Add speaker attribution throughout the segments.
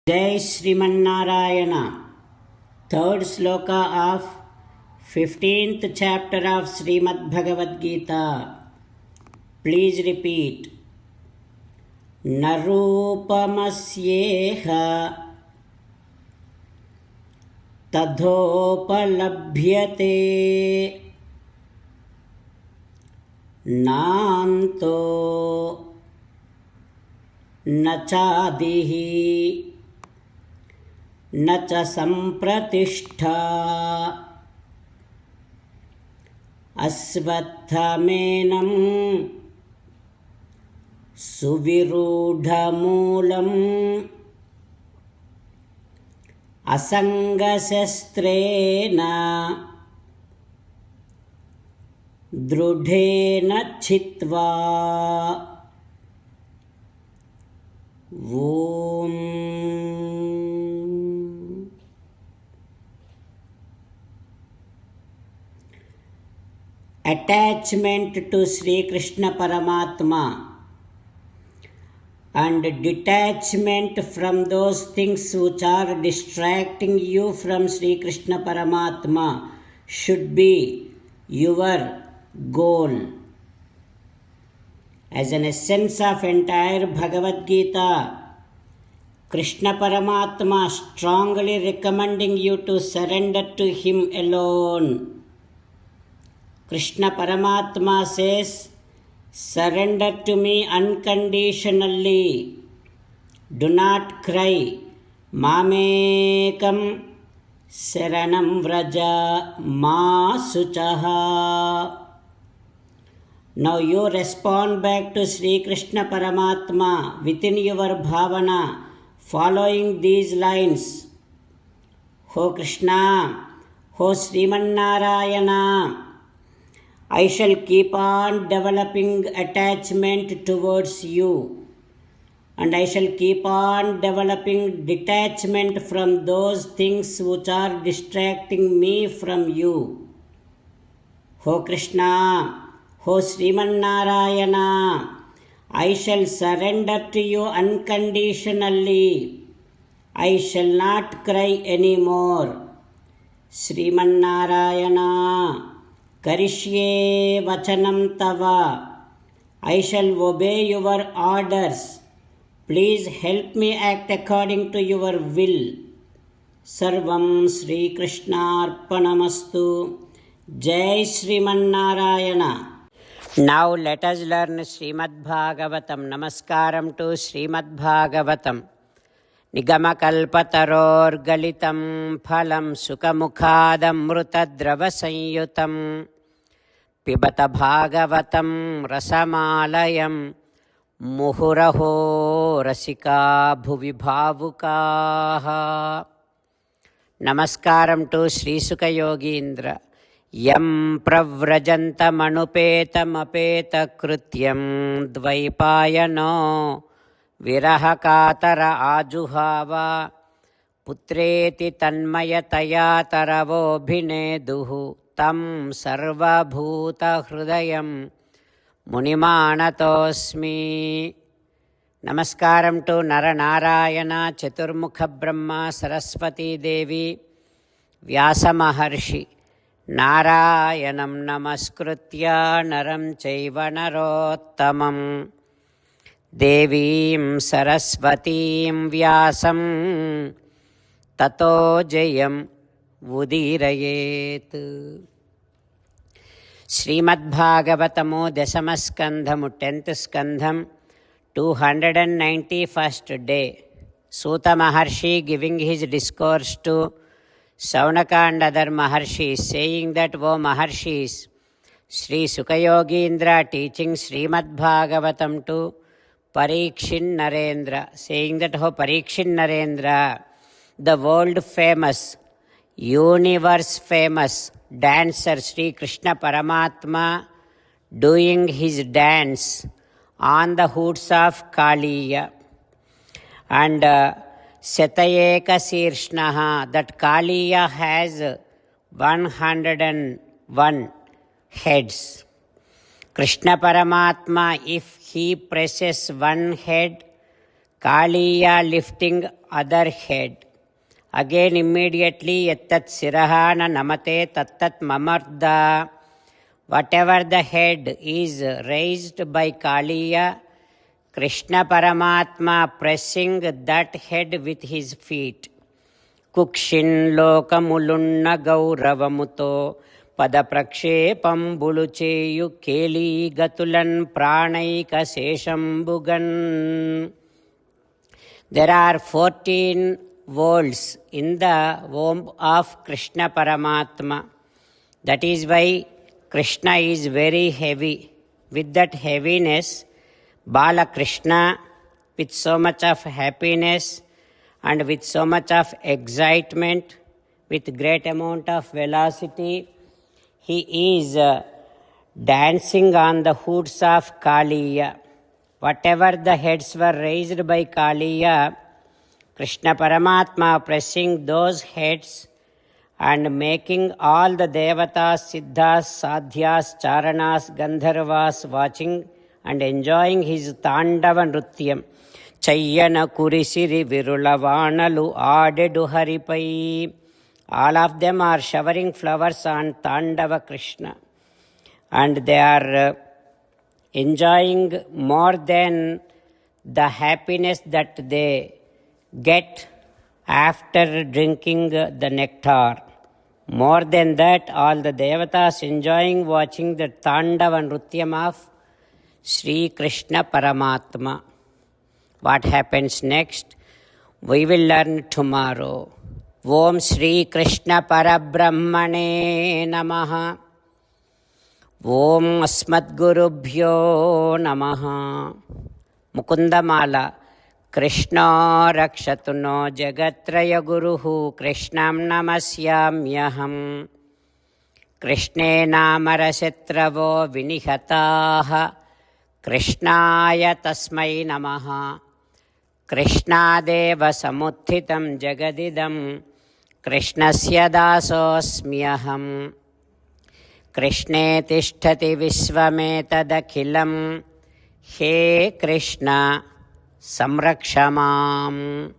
Speaker 1: Jai Srimanarayana. Third sloka of 15th chapter of Srimad Bhagavad Gita. Please repeat. Narupamasyeha tadhopalabhyate nanto nachadihi न च संप्रतिष्ठा अश्वत्थमेनं सुविरूढमूलम् असङ्गशस्त्रेण दृढेन छित्त्वा ॐ attachment to Sri Krishna Paramatma and detachment from those things which are distracting you from Sri Krishna Paramatma should be your goal. As an essence of entire Bhagavad Gita, Krishna Paramatma strongly recommending you to surrender to Him alone. Krishna Paramatma says, surrender to me unconditionally. Do not cry. Mamekam saranam vraja ma suchaha. Now you respond back to Sri Krishna Paramatma within your bhavana, following these lines. Ho Krishna, Ho Srimanarayana, I shall keep on developing attachment towards you, and I shall keep on developing detachment from those things which are distracting me from you. Ho Krishna, Ho Srimanarayana, I shall surrender to you unconditionally. I shall not cry anymore. Srimanarayana, Karishye vachanam tava. I shall obey your orders. Please help me act according to your will. Sarvam Sri Krishna Arpanamastu. Jai Srimanarayana. Now let us learn Srimad Bhagavatam. Namaskaram to Srimad Bhagavatam. निगमकल्पतरोर्गलितं फलं सुखमुखादमृतद्रवसंयुतं पिबत भागवतं रसमालयं मुहुरहो रसिका भुवि भावुकाः. नमस्कारं to श्रीसुखयोगीन्द्र. यं प्रव्रजन्तमनुपेतमपेतकृत्यं द्वैपायनो विरहकातर आजुहाव पुत्रेति तन्मयतया तरवोऽभिनेदुः तं सर्वभूतहृदयं मुनिमानतोऽस्मि. नमस्कारं to Narnarayan चतुर्मुखब्रह्मा Saraswati Devi व्यासमहर्षि. नारायणं नमस्कृत्य नरं चैव नरोत्तमं देवीं सरस्वतीं व्यासं ततो जयम् उदीरयेत्. श्रीमद्भागवतमु दशमस्कन्धमु 10th स्कन्धं 291st day. Suta Maharshi giving his discourse to Saunaka and other Maharshis, saying that, O Maharshis, Sri Sukayogindra teaching Srimad Bhagavatam to Parikshit Narendra, saying that, oh Parikshit Narendra, the world famous, universe famous dancer Sri Krishna Paramatma doing his dance on the hoods of Kaliya. And Satayeka Sirshnaha, that Kaliya has 101 heads. Krishna Paramatma, if he presses one head, Kaliya lifting other head. Again immediately yattat siraha na namate tattat mamardha. Whatever the head is raised by Kaliya, Krishna Paramatma pressing that head with his feet. Kukshin lokamulunna gauravamuto పదప్రక్షేపంబులు చేయు కేళీ గతులన్ ప్రాణైక శేషంబుగన్. There are 14 worlds in the womb of Krishna Paramatma. That is why Krishna is very heavy. With that heaviness, Bala Krishna, with so much of happiness and with so much of excitement, with great amount of velocity, he is dancing on the hoods of Kaliya. Whatever the heads were raised by Kaliya, Krishna Paramatma pressing those heads and making all the devatas, siddhas, sadhyas, charanas, gandharvas watching and enjoying his Tandava Nrutyam. Chayyana kurisiri virulavaanalu aadedu haripai. All of them are showering flowers on Tandava Krishna, and they are enjoying more than the happiness that they get after drinking the nectar. More than that, all the devatas enjoying watching the Tandava Nrutyam of Sri Krishna Paramatma. What happens next? We will learn tomorrow. ఓం శ్రీకృష్ణ పరబ్రహ్మణే నమః. ఓం అస్మద్గురుభ్యో నమః. Mukundamala. కృష్ణో రక్షతు no జగత్రయగురుః కృష్ణం నమస్యామ్యహం. కృష్ణే నామరశత్రవో వినిహతాః కృష్ణాయ తస్మై నమః. కృష్ణాదేవ సముత్థితం జగదిదం కృష్ణస్య దాసోऽస్మ్యహం. కృష్ణే తిష్టతి విశ్వమేతదఖిలం హే కృష్ణ సంరక్ష మాం.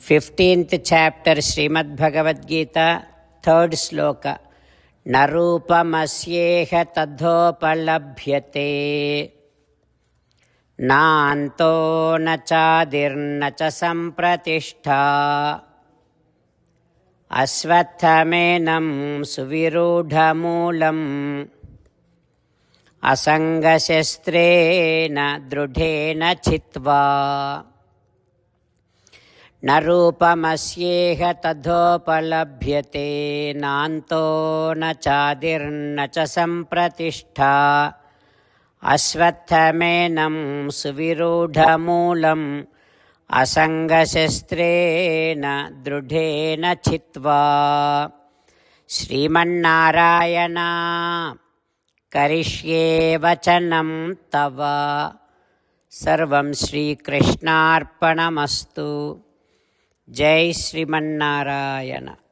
Speaker 1: 15th chapter Srimad Bhagavad Gita, 3rd శ్లోక. నరూపమస్యేహ తథోపలభ్యతే నాంతో న చాదిర్న చ సంప్రతిష్ఠా. అశ్వత్థమేనం సువిరూఢమూలం అసంగశస్త్రేణ దృఢేన చిత్వా. న రూపమస్యేహ తథోపలభ్యతే నాంతో న చాదిర్న చ సంప్రతిష్ఠా. అశ్వత్థమేనం సువిరూఢమూలం అసంగశస్త్రేణ దృఢేన చిత్వా. శ్రీమన్నారాయణ కరిష్యే వచనం తవ. సర్వం శ్రీకృష్ణార్పణమస్తు. జై శ్రీమన్నారాయణ.